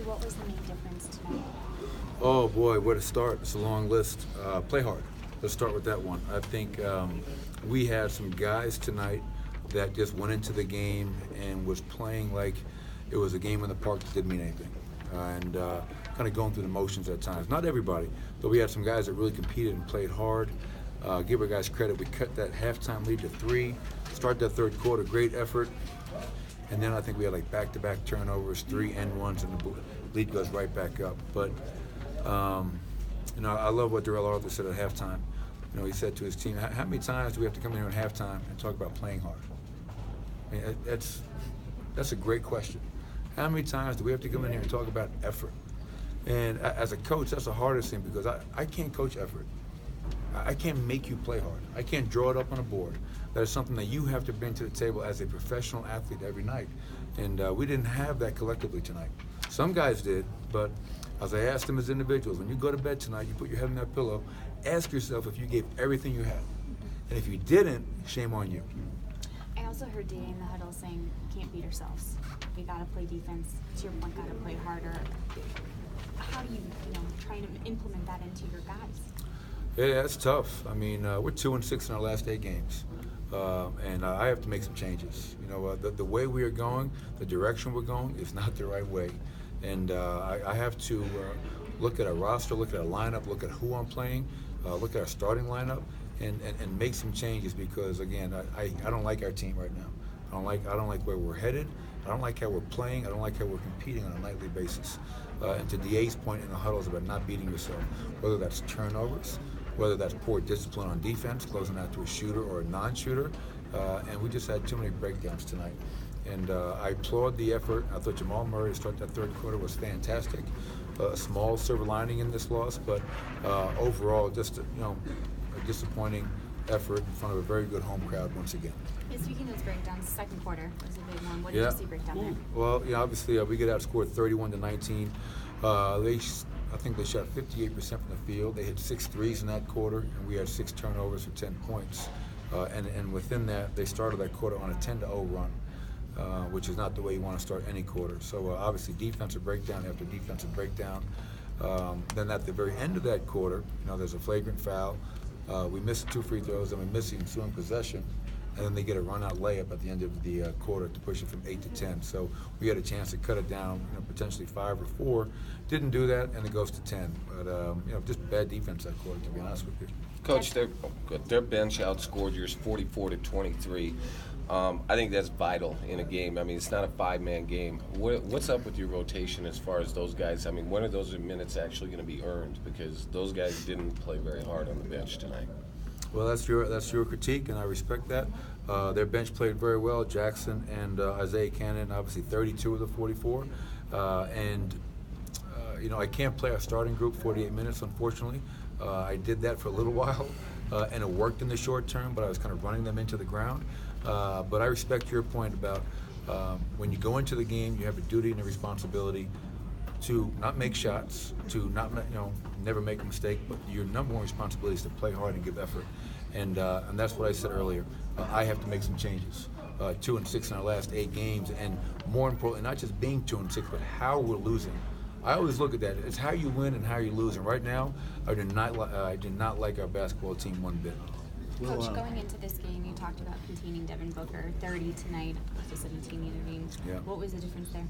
what was the main difference tonight? Oh boy, where to start? It's a long list. Play hard. Let's start with that one. I think we had some guys tonight that just went into the game and was playing like it was a game in the park that didn't mean anything. And kind of going through the motions at times. Not everybody, but we had some guys that really competed and played hard. Give our guys credit. We cut that halftime lead to 3. Start that third quarter, great effort. And then I think we had like back-to-back turnovers, 3 and 1s, and the lead goes right back up. But I love what Darrell Arthur said at halftime. He said to his team, how many times do we have to come in here at halftime and talk about playing hard? I mean, that's a great question. How many times do we have to come in here and talk about effort? And as a coach, that's the hardest thing, because I can't coach effort. I can't make you play hard. I can't draw it up on a board. That is something that you have to bring to the table as a professional athlete every night. And we didn't have that collectively tonight. Some guys did, but as I asked them as individuals, when you go to bed tonight, you put your head on that pillow, ask yourself if you gave everything you had. And if you didn't, shame on you. I also heard Day in the huddle saying, can't beat ourselves. We got to play defense. To your point, got to play harder. How do you try to implement that into your guys? Yeah, it's tough. I mean, we're 2-6 in our last 8 games. And I have to make some changes. The way we are going, the direction we're going is not the right way. And I have to look at our roster, look at our lineup, look at who I'm playing, look at our starting lineup, and make some changes, because, again, I don't like our team right now. I don't like where we're headed. I don't like how we're playing. I don't like how we're competing on a nightly basis. And to DA's point in the huddle is about not beating yourself, whether that's turnovers, whether that's poor discipline on defense, closing out to a shooter or a non-shooter. And we just had too many breakdowns tonight. And I applaud the effort. I thought Jamal Murray to start that third quarter was fantastic. A small silver lining in this loss, but overall, just a disappointing effort in front of a very good home crowd once again. Speaking of those breakdowns, second quarter was a big one. What did you see breakdown there? Well, obviously we get outscored 31-19. I think they shot 58% from the field. They hit 6 threes in that quarter, and we had 6 turnovers for 10 points. And within that, they started that quarter on a 10-0 run, which is not the way you want to start any quarter. So obviously defensive breakdown after defensive breakdown. Then at the very end of that quarter, there's a flagrant foul. We missed 2 free throws, and we missed the ensuing possession. And then they get a run-out layup at the end of the quarter to push it from 8 to 10. So we had a chance to cut it down, potentially 5 or 4. Didn't do that, and it goes to 10. But just bad defense that quarter, to be honest with you. Coach, their bench outscored yours 44-23. I think that's vital in a game. I mean, it's not a 5-man game. What's up with your rotation as far as those guys? I mean, when are those minutes actually going to be earned? Because those guys didn't play very hard on the bench tonight. Well, that's your critique, and I respect that. Their bench played very well. Jackson and Isaiah Cannon, obviously 32 of the 44. I can't play our starting group 48 minutes, unfortunately. I did that for a little while, and it worked in the short term, but I was kind of running them into the ground. But I respect your point about when you go into the game, you have a duty and a responsibility to not make shots, to not never make a mistake, but your number one responsibility is to play hard and give effort. And that's what I said earlier. I have to make some changes. 2-6 in our last 8 games, and more importantly, not just being 2-6, but how we're losing. I always look at that. It's how you win and how you lose. And right now, I did not like our basketball team one bit. Coach, going into this game, you talked about containing Devin Booker, 30 tonight versus 17 the other game. Yeah. What was the difference there?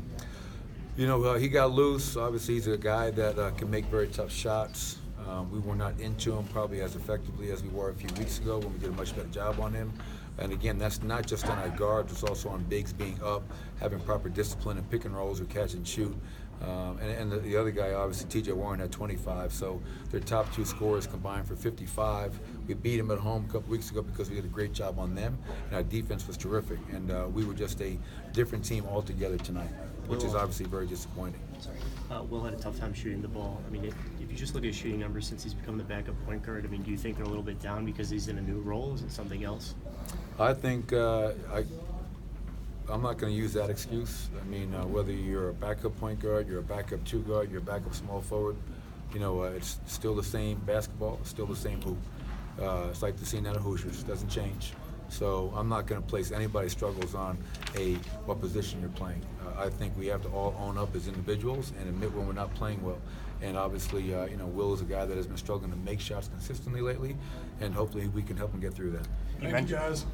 He got loose. Obviously, he's a guy that can make very tough shots. We were not into him probably as effectively as we were a few weeks ago when we did a much better job on him. And again, that's not just on our guards, it's also on bigs being up, having proper discipline and pick and rolls or catch and shoot. And the other guy, obviously, T.J. Warren had 25, so their top 2 scorers combined for 55. We beat them at home a couple weeks ago because we did a great job on them, and our defense was terrific. And we were just a different team altogether tonight, which is obviously very disappointing. Will had a tough time shooting the ball. I mean, if you just look at his shooting numbers since he's become the backup point guard, I mean, do you think they're a little bit down because he's in a new role? Is it something else? I think I'm not going to use that excuse. I mean, whether you're a backup point guard, you're a backup 2 guard, you're a backup small forward, it's still the same basketball, it's still the same hoop. It's like the scene out of Hoosiers. It doesn't change. So I'm not going to place anybody's struggles on what position you're playing. I think we have to all own up as individuals and admit when we're not playing well. And obviously, Will is a guy that has been struggling to make shots consistently lately, and hopefully we can help him get through that. Thank you, guys.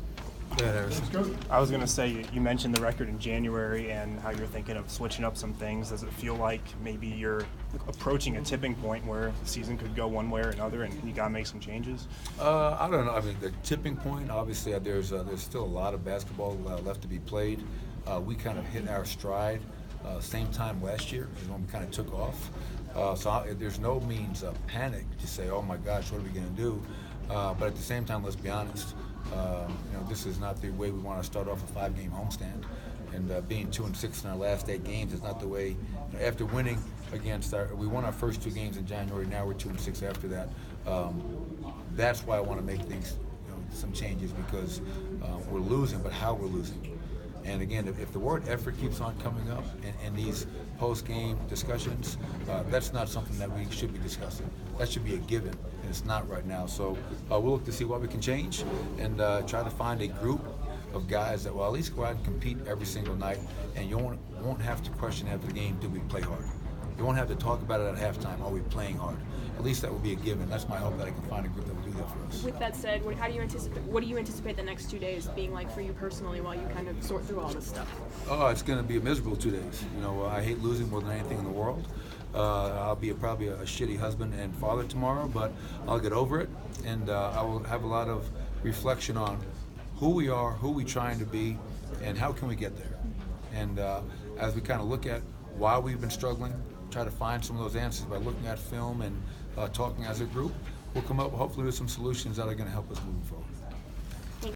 Yeah, Harrison. Let's go. I was going to say, you mentioned the record in January and how you're thinking of switching up some things. Does it feel like maybe you're approaching a tipping point where the season could go one way or another and you got to make some changes? I don't know. I mean, the tipping point, obviously, there's still a lot of basketball left to be played. We kind of hit our stride same time last year is when we kind of took off. There's no means of panic to say, oh my gosh, what are we going to do? But at the same time, let's be honest. This is not the way we want to start off a 5-game homestand. And being 2-6 in our last 8 games is not the way. After winning against we won our first 2 games in January. Now we're 2-6 after that. That's why I want to make things, some changes because we're losing, but how we're losing. And again, if the word effort keeps on coming up in these post-game discussions, that's not something that we should be discussing. That should be a given, and it's not right now. So we'll look to see what we can change and try to find a group of guys that will at least go out and compete every single night, and you won't have to question after the game, do we play hard? You won't have to talk about it at halftime, are we playing hard? At least that will be a given. That's my hope, that I can find a group that will do that for us. With that said, what do you anticipate the next 2 days being like for you personally while you kind of sort through all this stuff? Oh, it's going to be a miserable 2 days. I hate losing more than anything in the world. I'll be probably a shitty husband and father tomorrow, but I'll get over it, and I will have a lot of reflection on who we are, who we're trying to be, and how can we get there. And as we kind of look at why we've been struggling, try to find some of those answers by looking at film and talking as a group, we'll come up hopefully with some solutions that are going to help us moving forward.